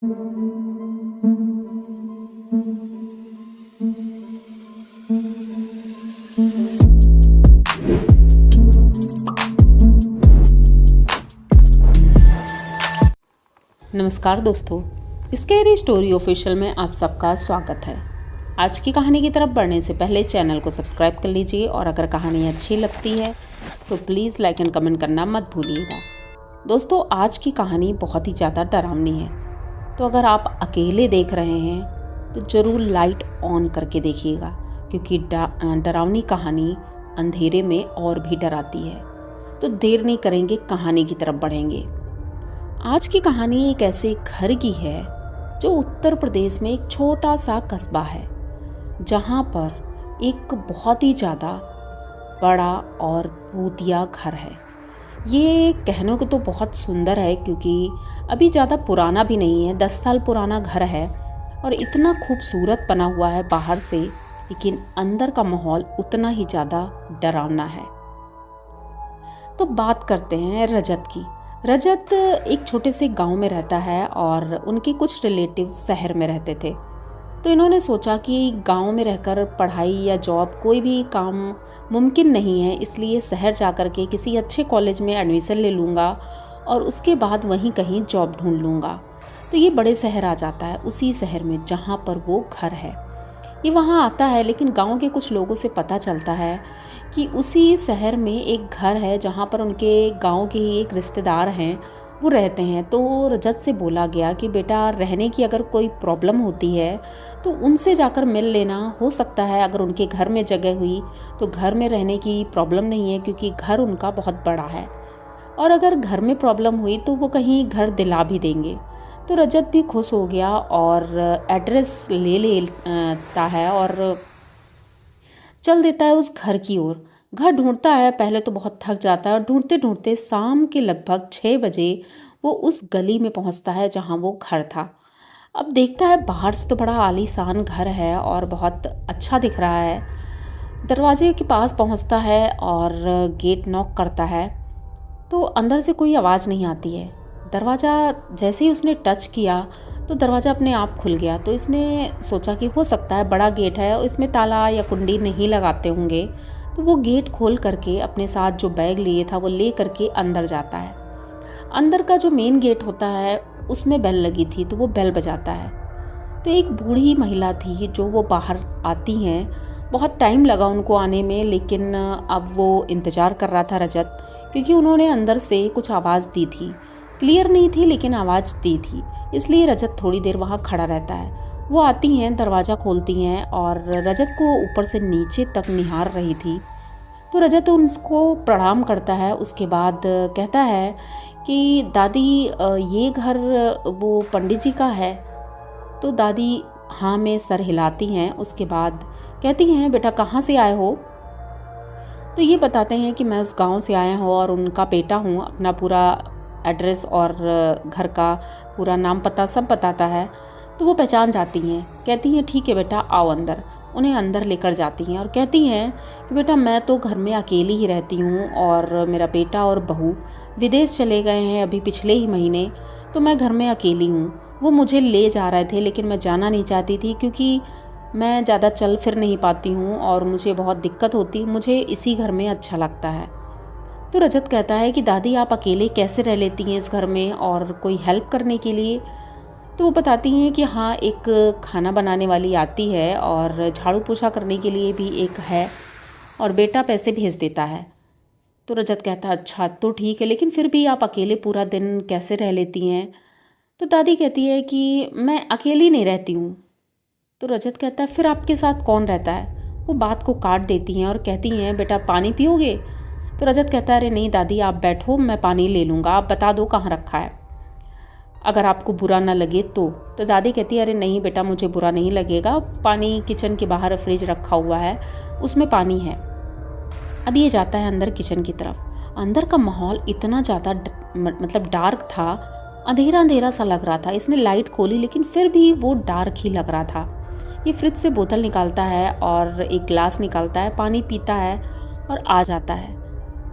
नमस्कार दोस्तों, scary story official में आप सबका स्वागत है। आज की कहानी की तरफ बढ़ने से पहले चैनल को सब्सक्राइब कर लीजिए और अगर कहानी अच्छी लगती है तो प्लीज़ लाइक एंड कमेंट करना मत भूलिएगा। दोस्तों, आज की कहानी बहुत ही ज़्यादा डरावनी है, तो अगर आप अकेले देख रहे हैं तो ज़रूर लाइट ऑन करके देखिएगा, क्योंकि डरावनी कहानी अंधेरे में और भी डराती है। तो देर नहीं करेंगे, कहानी की तरफ बढ़ेंगे। आज की कहानी एक ऐसे घर की है जो उत्तर प्रदेश में एक छोटा सा कस्बा है, जहाँ पर एक बहुत ही ज़्यादा बड़ा और भूतिया घर है। ये कहने को तो बहुत सुंदर है, क्योंकि अभी ज़्यादा पुराना भी नहीं है, 10 साल पुराना घर है और इतना खूबसूरत बना हुआ है बाहर से, लेकिन अंदर का माहौल उतना ही ज़्यादा डरावना है। तो बात करते हैं रजत की। रजत एक छोटे से गांव में रहता है और उनके कुछ रिलेटिव शहर में रहते थे। तो इन्होंने सोचा कि गांव में रहकर पढ़ाई या जॉब कोई भी काम मुमकिन नहीं है, इसलिए शहर जाकर के किसी अच्छे कॉलेज में एडमिशन ले लूँगा और उसके बाद वहीं कहीं जॉब ढूंढ लूँगा। तो ये बड़े शहर आ जाता है, उसी शहर में जहाँ पर वो घर है। ये वहाँ आता है, लेकिन गाँव के कुछ लोगों से पता चलता है कि उसी शहर में एक घर है जहाँ पर उनके गांव के ही एक रिश्तेदार हैं, वो रहते हैं। तो रजत से बोला गया कि बेटा, रहने की अगर कोई प्रॉब्लम होती है तो उनसे जाकर मिल लेना। हो सकता है अगर उनके घर में जगह हुई तो घर में रहने की प्रॉब्लम नहीं है, क्योंकि घर उनका बहुत बड़ा है, और अगर घर में प्रॉब्लम हुई तो वो कहीं घर दिला भी देंगे। तो रजत भी खुश हो गया और एड्रेस ले लेता है और चल देता है उस घर की ओर। घर ढूंढता है, पहले तो बहुत थक जाता है और ढूंढते ढूंढते शाम के लगभग 6 बजे वो उस गली में पहुंचता है जहां वो घर था। अब देखता है बाहर से तो बड़ा आलीशान घर है और बहुत अच्छा दिख रहा है। दरवाजे के पास पहुंचता है और गेट नॉक करता है, तो अंदर से कोई आवाज़ नहीं आती है। दरवाज़ा जैसे ही उसने टच किया तो दरवाज़ा अपने आप खुल गया। तो इसने सोचा कि हो सकता है बड़ा गेट है और इसमें ताला या कुंडी नहीं लगाते होंगे। तो वो गेट खोल करके अपने साथ जो बैग लिए था वो ले करके अंदर जाता है। अंदर का जो मेन गेट होता है उसमें बेल लगी थी, तो वो बेल बजाता है। तो एक बूढ़ी महिला थी जो वो बाहर आती हैं। बहुत टाइम लगा उनको आने में, लेकिन अब वो इंतज़ार कर रहा था रजत, क्योंकि उन्होंने अंदर से कुछ आवाज़ दी थी। क्लियर नहीं थी लेकिन आवाज़ दी थी, इसलिए रजत थोड़ी देर वहाँ खड़ा रहता है। वो आती हैं, दरवाज़ा खोलती हैं और रजत को ऊपर से नीचे तक निहार रही थी। तो रजत उनको प्रणाम करता है। उसके बाद कहता है कि दादी, ये घर वो पंडित जी का है? तो दादी हाँ में सर हिलाती हैं। उसके बाद कहती हैं, बेटा कहाँ से आए हो? तो ये बताते हैं कि मैं उस गांव से आया हूँ और उनका बेटा हूँ। अपना पूरा एड्रेस और घर का पूरा नाम पता सब बताता है। तो वो पहचान जाती हैं, कहती हैं ठीक है बेटा, आओ अंदर। उन्हें अंदर लेकर जाती हैं और कहती हैं कि बेटा, मैं तो घर में अकेली ही रहती हूँ और मेरा बेटा और बहू विदेश चले गए हैं अभी पिछले ही महीने, तो मैं घर में अकेली हूँ। वो मुझे ले जा रहे थे लेकिन मैं जाना नहीं चाहती थी, क्योंकि मैं ज़्यादा चल फिर नहीं पाती हूँ और मुझे बहुत दिक्कत होती, मुझे इसी घर में अच्छा लगता है। तो रजत कहता है कि दादी, आप अकेले कैसे रह लेती हैं इस घर में, और कोई हेल्प करने के लिए? तो वो बताती हैं कि हाँ, एक खाना बनाने वाली आती है और झाड़ू पोछा करने के लिए भी एक है, और बेटा पैसे भेज देता है। तो रजत कहता है अच्छा तो ठीक है, लेकिन फिर भी आप अकेले पूरा दिन कैसे रह लेती हैं? तो दादी कहती है कि मैं अकेली नहीं रहती हूँ। तो रजत कहता है फिर आपके साथ कौन रहता है? वो बात को काट देती हैं और कहती हैं, बेटा पानी पियोगे? तो रजत कहता है अरे नहीं दादी, आप बैठो, मैं पानी ले लूँगा, आप बता दो कहाँ रखा है, अगर आपको बुरा ना लगे तो। तो दादी कहती है अरे नहीं बेटा, मुझे बुरा नहीं लगेगा, पानी किचन के बाहर फ्रिज रखा हुआ है, उसमें पानी है। अब ये जाता है अंदर किचन की तरफ। अंदर का माहौल इतना ज़्यादा मतलब डार्क था, अंधेरा अंधेरा सा लग रहा था। इसने लाइट खोली लेकिन फिर भी वो डार्क ही लग रहा था। ये फ्रिज से बोतल निकालता है और एक ग्लास निकालता है, पानी पीता है और आ जाता है।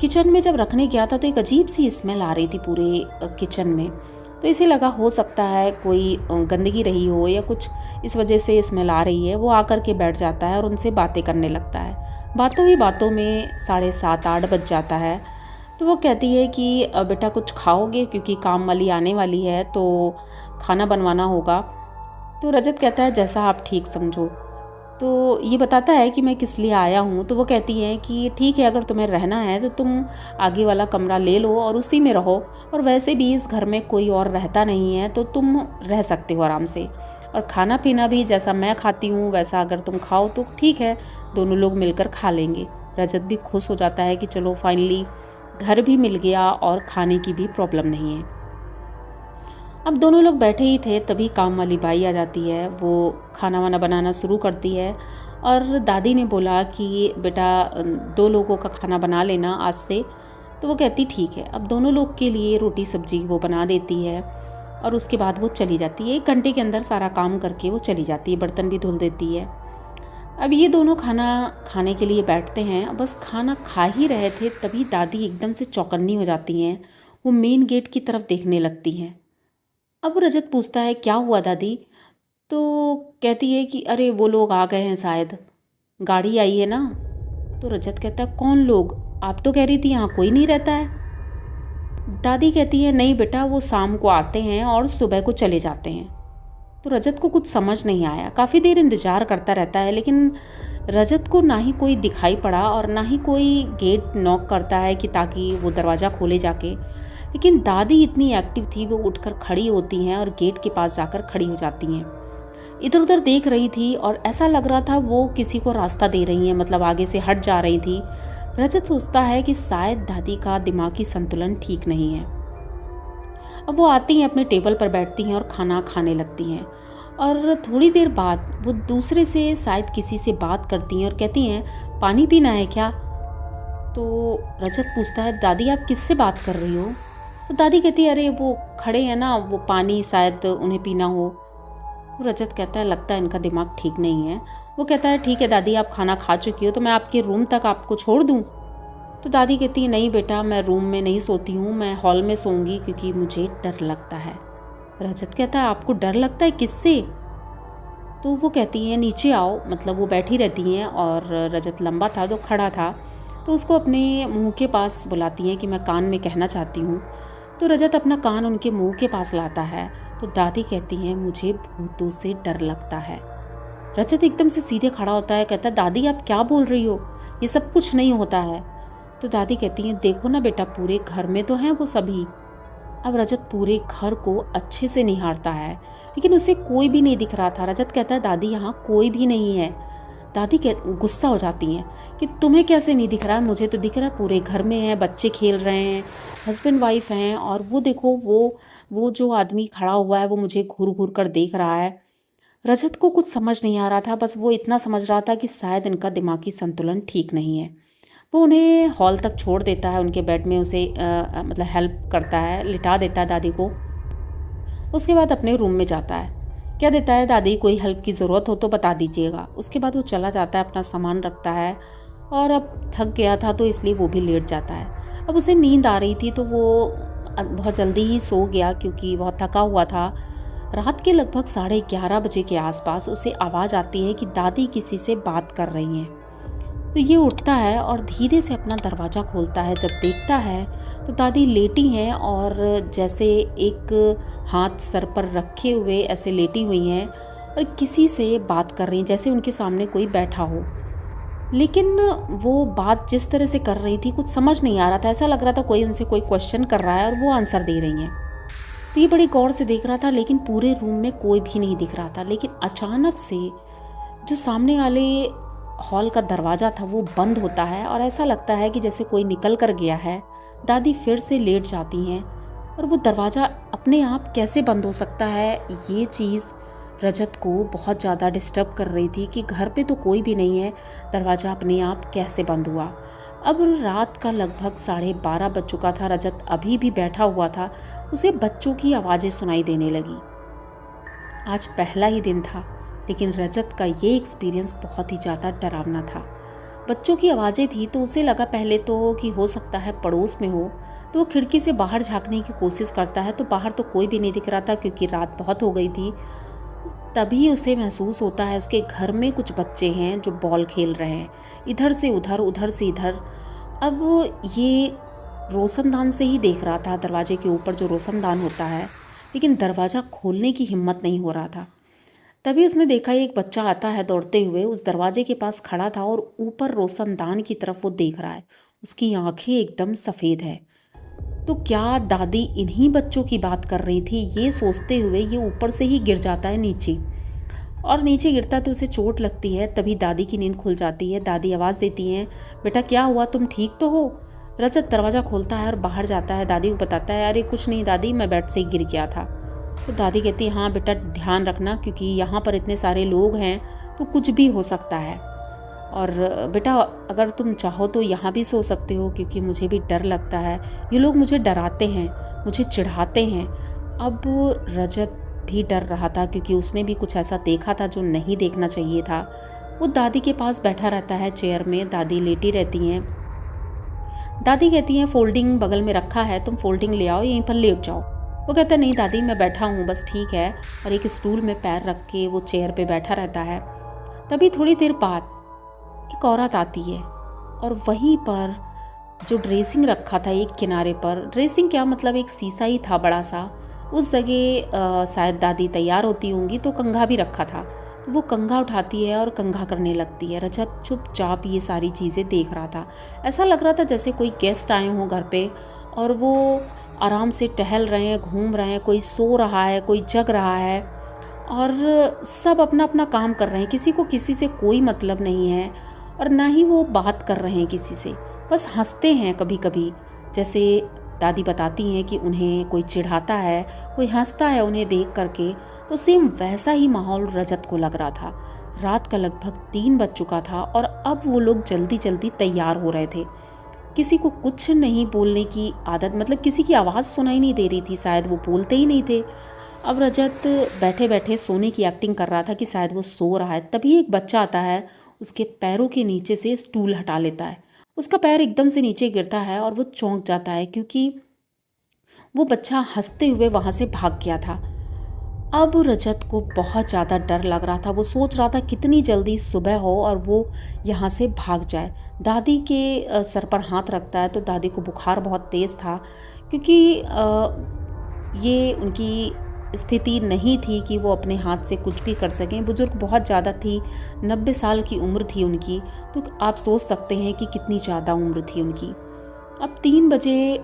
किचन में जब रखने गया था तो एक अजीब सी स्मेल आ रही थी पूरे किचन में। तो इसे लगा हो सकता है कोई गंदगी रही हो या कुछ इस वजह से स्मेल आ रही है। वो आकर के बैठ जाता है और उनसे बातें करने लगता है। बातों ही बातों में 7:30-8 बज जाता है। तो वो कहती है कि बेटा कुछ खाओगे, क्योंकि काम वाली आने वाली है तो खाना बनवाना होगा। तो रजत कहता है जैसा आप ठीक समझो। तो ये बताता है कि मैं किस लिए आया हूँ। तो वो कहती हैं कि ठीक है, अगर तुम्हें रहना है तो तुम आगे वाला कमरा ले लो और उसी में रहो, और वैसे भी इस घर में कोई और रहता नहीं है तो तुम रह सकते हो आराम से, और खाना पीना भी जैसा मैं खाती हूँ वैसा अगर तुम खाओ तो ठीक है, दोनों लोग मिलकर खा लेंगे। रजत भी खुश हो जाता है कि चलो फाइनली घर भी मिल गया और खाने की भी प्रॉब्लम नहीं है। अब दोनों लोग बैठे ही थे, तभी काम वाली बाई आ जाती है। वो खाना वाना बनाना शुरू करती है और दादी ने बोला कि बेटा 2 लोगों का खाना बना लेना आज से। तो वो कहती ठीक है। अब दोनों लोग के लिए रोटी सब्जी वो बना देती है और उसके बाद वो चली जाती है। 1 घंटे के अंदर सारा काम करके वो चली जाती है, बर्तन भी धुल देती है। अब ये दोनों खाना खाने के लिए बैठते हैं। बस खाना खा ही रहे थे तभी दादी एकदम से चौकन्नी हो जाती हैं। वो मेन गेट की तरफ देखने लगती हैं। अब रजत पूछता है क्या हुआ दादी? तो कहती है कि अरे वो लोग आ गए हैं शायद, गाड़ी आई है ना। तो रजत कहता है कौन लोग? आप तो कह रही थी यहाँ कोई नहीं रहता है। दादी कहती है नहीं बेटा, वो शाम को आते हैं और सुबह को चले जाते हैं। तो रजत को कुछ समझ नहीं आया। काफ़ी देर इंतज़ार करता रहता है लेकिन रजत को ना ही कोई दिखाई पड़ा और ना ही कोई गेट नॉक करता है कि ताकि वो दरवाज़ा खोले जाके। लेकिन दादी इतनी एक्टिव थी, वो उठकर खड़ी होती हैं और गेट के पास जाकर खड़ी हो जाती हैं। इधर उधर देख रही थी और ऐसा लग रहा था वो किसी को रास्ता दे रही हैं, मतलब आगे से हट जा रही थी। रजत सोचता है कि शायद दादी का दिमागी संतुलन ठीक नहीं है। अब वो आती हैं, अपने टेबल पर बैठती हैं और खाना खाने लगती हैं, और थोड़ी देर बाद वो दूसरे से शायद किसी से बात करती हैं और कहती हैं पानी पीना है क्या? तो रजत पूछता है दादी आप किससे बात कर रही हो? तो दादी कहती है अरे वो खड़े हैं ना, वो पानी शायद उन्हें पीना हो। तो रजत कहता है लगता है इनका दिमाग ठीक नहीं है। वो कहता है ठीक है दादी, आप खाना खा चुकी हो तो मैं आपके रूम तक आपको छोड़ दूँ? तो दादी कहती है नहीं बेटा, मैं रूम में नहीं सोती हूँ, मैं हॉल में सोऊंगी क्योंकि मुझे डर लगता है। रजत कहता है आपको डर लगता है, किससे? तो वो कहती हैं नीचे आओ, मतलब वो बैठी रहती हैं और रजत लंबा था तो खड़ा था, तो उसको अपने मुंह के पास बुलाती हैं कि मैं कान में कहना चाहती हूँ। तो रजत अपना कान उनके मुंह के पास लाता है। तो दादी कहती हैं मुझे भूतों से डर लगता है। रजत एकदम से सीधे खड़ा होता है, कहता है दादी आप क्या बोल रही हो, ये सब कुछ नहीं होता है। तो दादी कहती हैं देखो ना बेटा, पूरे घर में तो हैं वो सभी। अब रजत पूरे घर को अच्छे से निहारता है लेकिन उसे कोई भी नहीं दिख रहा था। रजत कहता है दादी यहाँ कोई भी नहीं है। दादी गुस्सा हो जाती हैं कि तुम्हें कैसे नहीं दिख रहा है, मुझे तो दिख रहा है, पूरे घर में है, बच्चे खेल रहे हैं, हस्बैंड वाइफ हैं, और वो देखो वो जो आदमी खड़ा हुआ है वो मुझे घूर घूर कर देख रहा है। रजत को कुछ समझ नहीं आ रहा था, बस वो इतना समझ रहा था कि शायद इनका दिमागी संतुलन ठीक नहीं है। वो उन्हें हॉल तक छोड़ देता है, उनके बेड में उसे मतलब हेल्प करता है, लिटा देता है दादी को। उसके बाद अपने रूम में जाता है, क्या देता है दादी कोई हेल्प की ज़रूरत हो तो बता दीजिएगा। उसके बाद वो चला जाता है, अपना सामान रखता है, और अब थक गया था तो इसलिए वो भी लेट जाता है। अब उसे नींद आ रही थी तो वो बहुत जल्दी ही सो गया क्योंकि बहुत थका हुआ था। रात के लगभग 11:30 बजे के आसपास उसे आवाज़ आती है कि दादी किसी से बात कर रही हैं। तो ये उठता है और धीरे से अपना दरवाज़ा खोलता है। जब देखता है तो दादी लेटी हैं और जैसे एक हाथ सर पर रखे हुए ऐसे लेटी हुई हैं और किसी से बात कर रही हैं, जैसे उनके सामने कोई बैठा हो। लेकिन वो बात जिस तरह से कर रही थी कुछ समझ नहीं आ रहा था, ऐसा लग रहा था कोई उनसे कोई क्वेश्चन कर रहा है और वो आंसर दे रही हैं। तो ये बड़ी गौर से देख रहा था लेकिन पूरे रूम में कोई भी नहीं दिख रहा था। लेकिन अचानक से जो सामने वाले हॉल का दरवाज़ा था वो बंद होता है और ऐसा लगता है कि जैसे कोई निकल कर गया है। दादी फिर से लेट जाती हैं और वो दरवाज़ा अपने आप कैसे बंद हो सकता है, ये चीज़ रजत को बहुत ज़्यादा डिस्टर्ब कर रही थी कि घर पे तो कोई भी नहीं है, दरवाज़ा अपने आप कैसे बंद हुआ। अब रात का लगभग 12:30 बज चुका था। रजत अभी भी बैठा हुआ था, उसे बच्चों की आवाज़ें सुनाई देने लगी। आज पहला ही दिन था लेकिन रजत का ये एक्सपीरियंस बहुत ही ज़्यादा डरावना था। बच्चों की आवाज़ें थी तो उसे लगा पहले तो कि हो सकता है पड़ोस में हो, तो तो वो खिड़की से बाहर झांकने की कोशिश करता है तो बाहर तो कोई भी नहीं दिख रहा था क्योंकि रात बहुत हो गई थी। तभी उसे महसूस होता है उसके घर में कुछ बच्चे हैं जो बॉल खेल रहे हैं, इधर से उधर उधर से इधर। अब ये रोशनदान से ही देख रहा था, दरवाजे के ऊपर जो रोशनदान होता है, लेकिन दरवाज़ा खोलने की हिम्मत नहीं हो रहा था। तभी उसने देखा एक बच्चा आता है दौड़ते हुए, उस दरवाजे के पास खड़ा था और ऊपर रोशनदान की तरफ वो देख रहा है। उसकी आंखें एकदम सफ़ेद है। तो क्या दादी इन्हीं बच्चों की बात कर रही थी? ये सोचते हुए ये ऊपर से ही गिर जाता है नीचे, और नीचे गिरता तो उसे चोट लगती है। तभी दादी की नींद खुल जाती है। दादी आवाज़ देती हैं, बेटा क्या हुआ, तुम ठीक तो हो? रजत दरवाज़ा खोलता है और बाहर जाता है। दादी को बताता है, अरे कुछ नहीं दादी, मैं बेड से गिर गया था। तो दादी कहती है, हाँ बेटा ध्यान रखना क्योंकि यहाँ पर इतने सारे लोग हैं तो कुछ भी हो सकता है। और बेटा अगर तुम चाहो तो यहाँ भी सो सकते हो क्योंकि मुझे भी डर लगता है, ये लोग मुझे डराते हैं, मुझे चिढ़ाते हैं। अब रजत भी डर रहा था क्योंकि उसने भी कुछ ऐसा देखा था जो नहीं देखना चाहिए था। वो दादी के पास बैठा रहता है चेयर में, दादी लेटी रहती हैं। दादी कहती हैं, फोल्डिंग बगल में रखा है, तुम फोल्डिंग ले आओ, यहीं पर लेट जाओ। वो कहता है, नहीं दादी मैं बैठा हूँ बस, ठीक है। और एक स्टूल में पैर रख के वो चेयर पे बैठा रहता है। तभी थोड़ी देर बाद एक औरत आती है और वहीं पर जो ड्रेसिंग रखा था एक किनारे पर, ड्रेसिंग क्या मतलब एक शीशा ही था बड़ा सा, उस जगह शायद दादी तैयार होती होंगी तो कंघा भी रखा था। तो वो कंघा उठाती है और कंघा करने लगती है। रजत चुपचाप ये सारी चीज़ें देख रहा था। ऐसा लग रहा था जैसे कोई गेस्ट आए हों घर पे और वो आराम से टहल रहे हैं, घूम रहे हैं, कोई सो रहा है, कोई जग रहा है और सब अपना अपना काम कर रहे हैं। किसी को किसी से कोई मतलब नहीं है और ना ही वो बात कर रहे हैं किसी से, बस हंसते हैं कभी कभी। जैसे दादी बताती हैं कि उन्हें कोई चिढ़ाता है, कोई हंसता है उन्हें देख करके, तो सेम वैसा ही माहौल रजत को लग रहा था। रात का लगभग 3 बज चुका था और अब वो लोग जल्दी जल्दी तैयार हो रहे थे। किसी को कुछ नहीं बोलने की आदत, मतलब किसी की आवाज़ सुनाई नहीं दे रही थी, शायद वो बोलते ही नहीं थे। अब रजत बैठे बैठे सोने की एक्टिंग कर रहा था कि शायद वो सो रहा है। तभी एक बच्चा आता है, उसके पैरों के नीचे से स्टूल हटा लेता है। उसका पैर एकदम से नीचे गिरता है और वो चौंक जाता है क्योंकि वो बच्चा हंसते हुए वहाँ से भाग गया था। अब रजत को बहुत ज़्यादा डर लग रहा था। वो सोच रहा था कितनी जल्दी सुबह हो और वो यहाँ से भाग जाए। दादी के सर पर हाथ रखता है तो दादी को बुखार बहुत तेज़ था क्योंकि ये उनकी स्थिति नहीं थी कि वो अपने हाथ से कुछ भी कर सकें। बुजुर्ग बहुत ज़्यादा थी, 90 साल की उम्र थी उनकी, तो आप सोच सकते हैं कि कितनी ज़्यादा उम्र थी उनकी। अब 3 बजे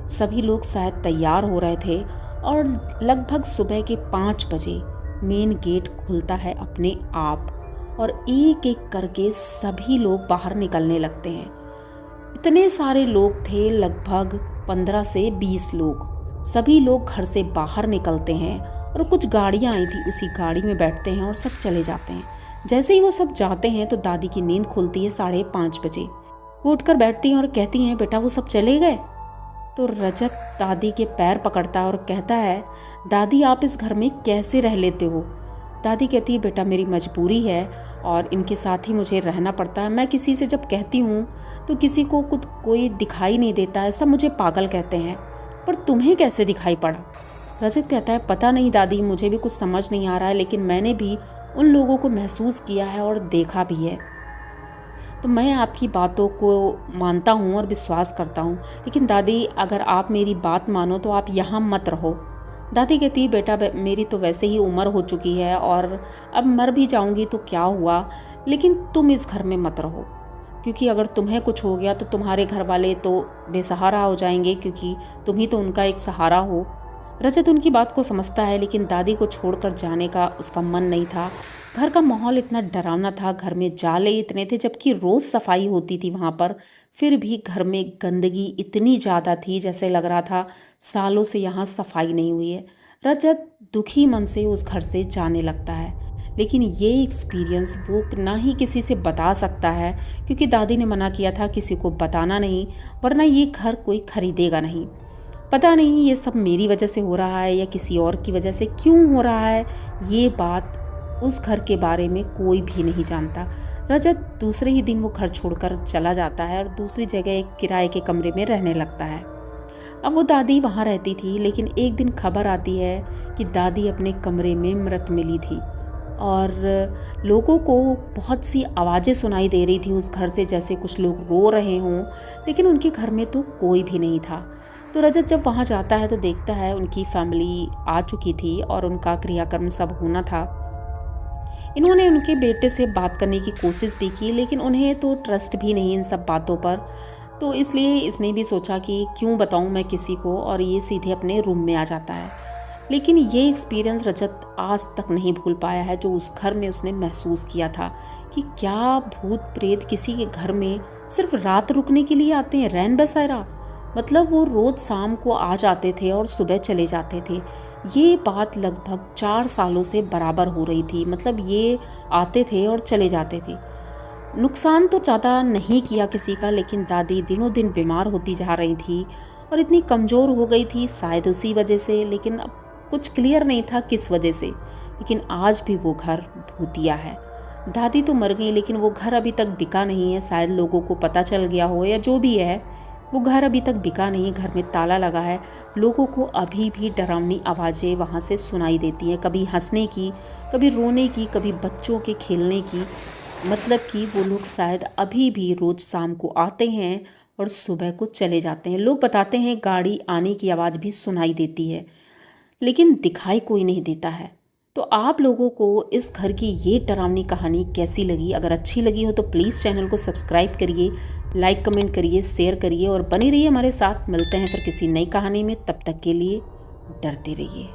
सभी लोग शायद तैयार हो रहे थे और लगभग सुबह के 5 बजे मेन गेट खुलता है अपने आप और एक एक करके सभी लोग बाहर निकलने लगते हैं। इतने सारे लोग थे, लगभग 15 से 20 लोग। सभी लोग घर से बाहर निकलते हैं और कुछ गाड़ियाँ आई थी, उसी गाड़ी में बैठते हैं और सब चले जाते हैं। जैसे ही वो सब जाते हैं तो दादी की नींद खुलती है 5:30 बजे। वो उठकर बैठती हैं और कहती हैं, बेटा वो सब चले गए? तो रजत दादी के पैर पकड़ता है और कहता है, दादी आप इस घर में कैसे रह लेते हो? दादी कहती है, बेटा मेरी मजबूरी है और इनके साथ ही मुझे रहना पड़ता है। मैं किसी से जब कहती हूँ तो किसी को कुछ कोई दिखाई नहीं देता है, सब मुझे पागल कहते हैं, पर तुम्हें कैसे दिखाई पड़ा? रजत कहता है, पता नहीं दादी, मुझे भी कुछ समझ नहीं आ रहा है, लेकिन मैंने भी उन लोगों को महसूस किया है और देखा भी है। तो मैं आपकी बातों को मानता हूँ और विश्वास करता हूँ, लेकिन दादी अगर आप मेरी बात मानो तो आप यहाँ मत रहो। दादी कहती है, बेटा मेरी तो वैसे ही उम्र हो चुकी है और अब मर भी जाऊँगी तो क्या हुआ, लेकिन तुम इस घर में मत रहो, क्योंकि अगर तुम्हें कुछ हो गया तो तुम्हारे घर वाले तो बेसहारा हो जाएंगे, क्योंकि तुम ही तो उनका एक सहारा हो। रजत उनकी बात को समझता है, लेकिन दादी को छोड़कर जाने का उसका मन नहीं था। घर का माहौल इतना डरावना था, घर में जाले इतने थे, जबकि रोज़ सफाई होती थी वहाँ पर, फिर भी घर में गंदगी इतनी ज़्यादा थी जैसे लग रहा था सालों से यहाँ सफाई नहीं हुई है। रजत दुखी मन से उस घर से जाने लगता है, लेकिन ये एक्सपीरियंस वो ना ही किसी से बता सकता है, क्योंकि दादी ने मना किया था किसी को बताना नहीं, वरना ये घर कोई खरीदेगा नहीं। पता नहीं ये सब मेरी वजह से हो रहा है या किसी और की वजह से क्यों हो रहा है, ये बात उस घर के बारे में कोई भी नहीं जानता। रजत दूसरे ही दिन वो घर छोड़कर चला जाता है और दूसरी जगह एक किराए के कमरे में रहने लगता है। अब वो दादी वहाँ रहती थी, लेकिन एक दिन खबर आती है कि दादी अपने कमरे में मृत मिली थी और लोगों को बहुत सी आवाज़ें सुनाई दे रही थी उस घर से, जैसे कुछ लोग रो रहे हों, लेकिन उनके घर में तो कोई भी नहीं था। तो रजत जब वहाँ जाता है तो देखता है उनकी फैमिली आ चुकी थी और उनका क्रियाकर्म सब होना था। इन्होंने उनके बेटे से बात करने की कोशिश भी की, लेकिन उन्हें तो ट्रस्ट भी नहीं इन सब बातों पर, तो इसलिए इसने भी सोचा कि क्यों बताऊं मैं किसी को, और ये सीधे अपने रूम में आ जाता है। लेकिन ये एक्सपीरियंस रजत आज तक नहीं भूल पाया है जो उस घर में उसने महसूस किया था कि क्या भूत प्रेत किसी के घर में सिर्फ रात रुकने के लिए आते हैं, रैन बसेरा। मतलब वो रोज़ शाम को आ जाते थे और सुबह चले जाते थे। ये बात लगभग 4 सालों से बराबर हो रही थी। मतलब ये आते थे और चले जाते थे। नुकसान तो ज़्यादा नहीं किया किसी का, लेकिन दादी दिनों दिन बीमार होती जा रही थी और इतनी कमज़ोर हो गई थी, शायद उसी वजह से, लेकिन अब कुछ क्लियर नहीं था किस वजह से। लेकिन आज भी वो घर भूतिया है। दादी तो मर गई, लेकिन वो घर अभी तक बिका नहीं है। शायद लोगों को पता चल गया हो या जो भी है, वो घर अभी तक बिका नहीं, घर में ताला लगा है। लोगों को अभी भी डरावनी आवाज़ें वहाँ से सुनाई देती हैं, कभी हंसने की, कभी रोने की, कभी बच्चों के खेलने की। मतलब कि वो लोग शायद अभी भी रोज़ शाम को आते हैं और सुबह को चले जाते हैं। लोग बताते हैं गाड़ी आने की आवाज़ भी सुनाई देती है, लेकिन दिखाई कोई नहीं देता है। तो आप लोगों को इस घर की ये डरावनी कहानी कैसी लगी? अगर अच्छी लगी हो तो प्लीज़ चैनल को सब्सक्राइब करिए, लाइक कमेंट करिए, शेयर करिए और बने रहिए हमारे साथ। मिलते हैं फिर किसी नई कहानी में, तब तक के लिए डरते रहिए।